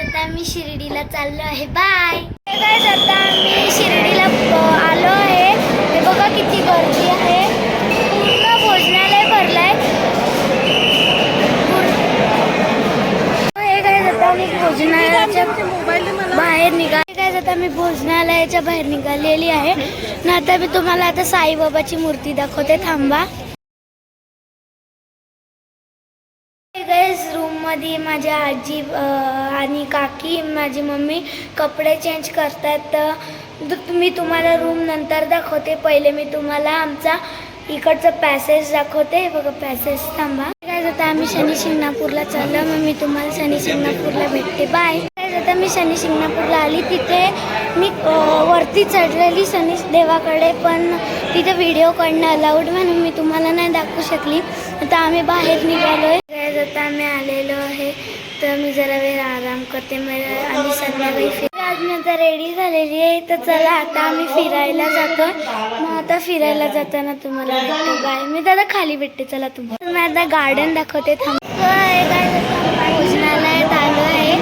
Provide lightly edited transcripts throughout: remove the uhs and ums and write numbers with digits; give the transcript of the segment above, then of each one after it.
आता आम्ही शिर्डीला चाललो आहे. Bye guys. आता आम्ही शिर्डीला आलो आहे. हे बघा किती गर्दी आहे. पूर्ण भोजनालय भरलाय. हे गाइस आता आम्ही भोजनालयाच्या बाहेर निघाले. गाइस आता मी भोजनालयाच्या बाहेर निघालेली आहे ना. आता मी तुम्हाला आता साईबाबाची मूर्ती दाखवते. थांबा. रूम मध्ये माझ्या आजी आणि काकी माझी मम्मी कपडे चेंज करतात. तर मी तुम्हाला रूम नंतर दाखवते. पहिले मी तुम्हाला आमचा इकडचं पॅसेज दाखवते. बघा पॅसेज. थांबा. काय आता आम्ही शनी शिंगणापूरला चाललो. मग मी तुम्हाला शनी शिंगणापूरला भेटते. बाय. काय आता मी शनी शिंगणापूरला आली. तिथे मी वरती चढलेली शनी देवाकडे, पण तिथे व्हिडिओ काढणं अलाउड म्हणून मी तुम्हाला नाही दाखवू शकली. आता आम्ही बाहेर निघालो आहे. आता आम्ही आलेलो आहे. तर मी जरा वेळ आराम करते. आम्ही संध्याकाळी आज मी आता रेडी झालेली आहे. तर चला आता आम्ही फिरायला जातो. मग आता फिरायला जाताना तुम्हाला भेटते. बाय. मी दादा खाली भेटते. चला तुम्हाला मी आता गार्डन दाखवते. भोजनालयात आलो आहे.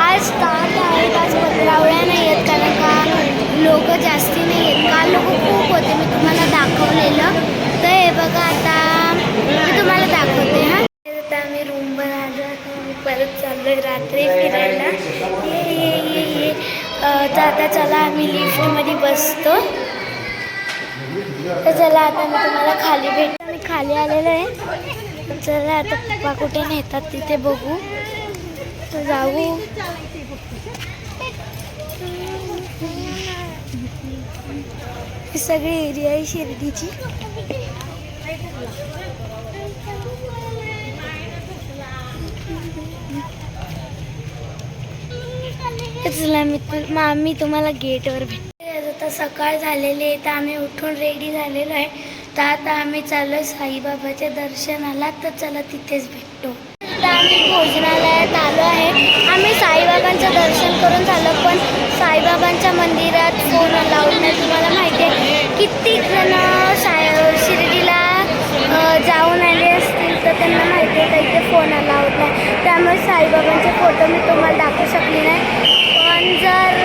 आज ताट आहेत. आज पत्रावळ्या नाही आहेत कारण का लोक जास्ती नाही आहेत. काल लोक खूप होते. मी तुम्हाला दाखवलेलं. तर हे बघा आता मी तुम्हाला दाखवते. हां आता आम्ही रूमवर आलो. आम्ही परत चाललो आहे रात्री फिरायला. ये तर आता चला आम्ही लिफ्टमध्ये बसतो. तर चला आता मी तुम्हाला खाली भेटतो. मी खाली आलेलो आहे. चला आता पप्पा कुठे नेतात तिथे बघू. तर जाऊ. ही सगळी एरिया आहे शिर्डीची. चला मी तुम्हाला गेटवर भेटते. आता सकाळ झालेली आहे. तर आम्ही उठून रेडी झालेलो आहे. तर आता आम्ही चाललो साईबाबाच्या दर्शनाला. तर चला तिथेच भेटतो. आता आम्ही भोजनालयात आलो आहे. आम्ही साईबाबांचं दर्शन करून झालं, पण साईबाबांच्या मंदिरात फोन अलाउड नाही. तुम्हाला माहिती आहे कित्येक जण शिर्डीला जाऊन आले असतील तर त्यांना माहिती आहे का इथे फोन अलाउड नाही. त्यामुळे साईबाबांचे फोटो मी तुम्हाला दाखवू शकली नाही. पण जर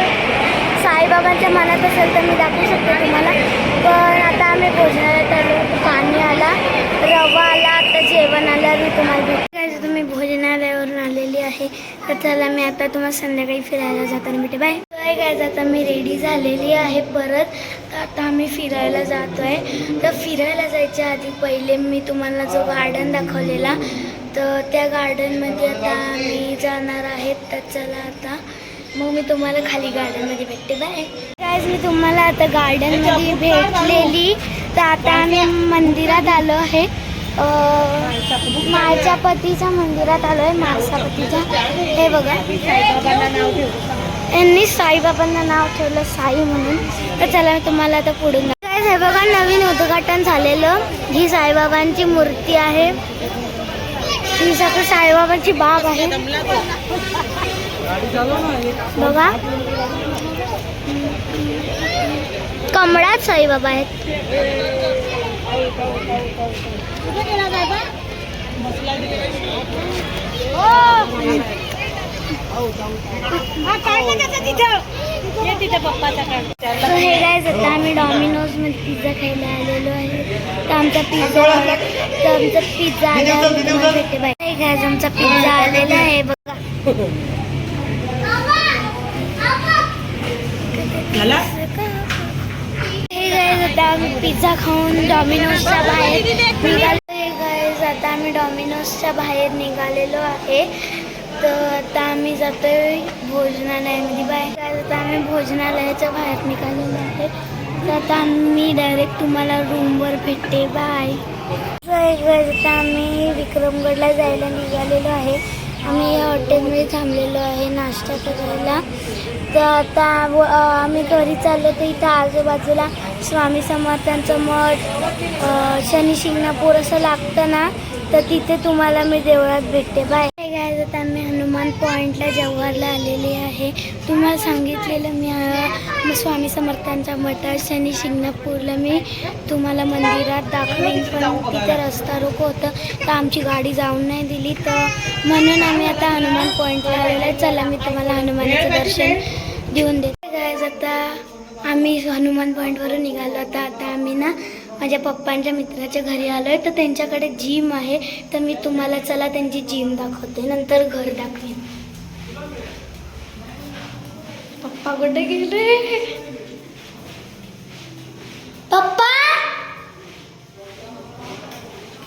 साईबाबांच्या मनात असेल तर मी दाखवू शकते तुम्हाला. पण आता आम्ही भोजनालयात आलो. पाणी आला, रवा आला, आता जेवण आलं. मी तुम्हाला भेटायचं. तुम्ही भोजनालयावरून आलेली आहे. तर चला मी आता तुम्हाला संध्याकाळी फिरायला जाताना भेटे. बाय. काय आता मी रेडी झालेली आहे परत. तर आता आम्ही फिरायला जातो आहे. तर फिरायला जायच्या आधी पहिले मी तुम्हाला जो गार्डन दाखवलेला, तर त्या गार्डनमध्ये आता आम्ही जाणार आहेत. तर चला आता मग मी तुम्हाला खाली गार्डनमध्ये भेटते. बाय. गाइस मी तुम्हाला आता गार्डनमध्ये भेटलेली. तर आता आम्ही मंदिरात आलो आहे. माळसापतीच्या मंदिरात आलो आहे. माळसापतीच्या. हे बघा यांनी साईबाबांना नाव ठेवलं साई म्हणून. तर चला मी तुम्हाला आता पुढून. गाइस हे बघा नवीन उद्घाटन झालेलं. ही साईबाबांची मूर्ती आहे. ही सगळं साईबाबांची बाग आहे. बघा कमळात साईबाबा आहेत. हे गाइस आता आम्ही डॉमिनोज मध्ये पिझ्झा खायला आलेलो आहे. तर आमचा पिझ्झा आल्यावर भेटते. बाय. हे गाइस आमचा पिझ्झा आलेला आहे. बघा हे गाइस आता आम्ही पिझ्झा खाऊन डॉमिनोजच्या बाहेर निघालो. हे गाइस आता आम्ही डॉमिनोजच्या बाहेर निघालेलो आहे. तर आता आम्ही जातोय भोजनालयामध्ये. बाहेर आता आम्ही भोजनालयाच्या बाहेर निघालेलो आहे. तर आता आम्ही डायरेक्ट तुम्हाला रूमवर भेटते. बाय. आता आम्ही विक्रमगडला जायला निघालेलो आहे. आम्ही या हॉटेलमध्ये थांबलेलो आहे नाश्ता करायला. तर आता आम्ही घरी चाललो. तर इथं आजूबाजूला स्वामी समर्थांचं मठ, शनी शिंगणापूर असं लागतं ना. तर तिथे तुम्हाला मी देवळात भेटते. बाय. गाइस आता आम्ही हनुमान पॉईंटला जव्हारला आलेले आहे. तुम्हाला सांगितलेलं मी स्वामी समर्थांचा मठ शनी शिंगणापूरला मी तुम्हाला मंदिरात दाखवेन, पण तिथे रस्ता रोको होतं तर आमची गाडी जाऊन नाही दिली, तर म्हणून आम्ही आता हनुमान पॉईंटला आलेलो आहे. चला मी तुम्हाला हनुमानाचं दर्शन देऊन देते. गाईज आता आम्ही हनुमान पॉईंटवरून निघालो होता. आता आम्ही ना माझ्या पप्पांच्या मित्राच्या घरी आलो आहे, तर त्यांच्याकडे जिम आहे, तर मी तुम्हाला चला त्यांची जिम दाखवते, नंतर घर दाखवेन. पप्पा कुठे गेले? पप्पा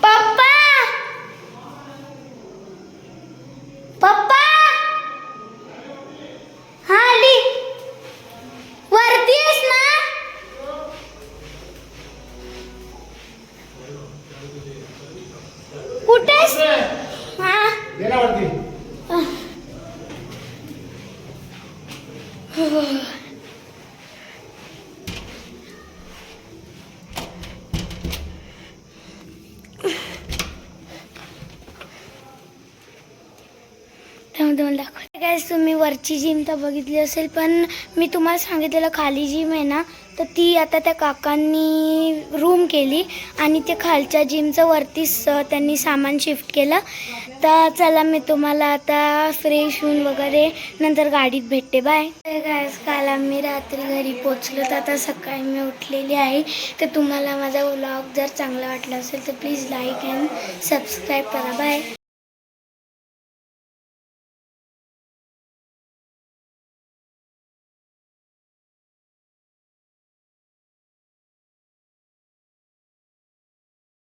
पप्पा पप्पा हा आली. वरती आहेस ना? कुठेस? हा दाखवते. काय तुम्ही वरची जिम तर बघितली असेल, पण मी तुम्हाला सांगितलेलं खाली जिम आहे ना, तर ती आता त्या काकांनी रूम केली आणि ते खालच्या जिमचं वरतीच त्यांनी सामान शिफ्ट केलं. तर चला मी तुम्हाला आता फ्रेश होऊन वगैरे नंतर गाडीत भेटते. बाय. काय काल आम्ही रात्री घरी पोचलो, तर आता सकाळी मी उठलेली आहे. तर तुम्हाला माझा व्लॉग जर चांगला वाटला असेल तर प्लीज लाईक अँड सबस्क्राईब करा. बाय.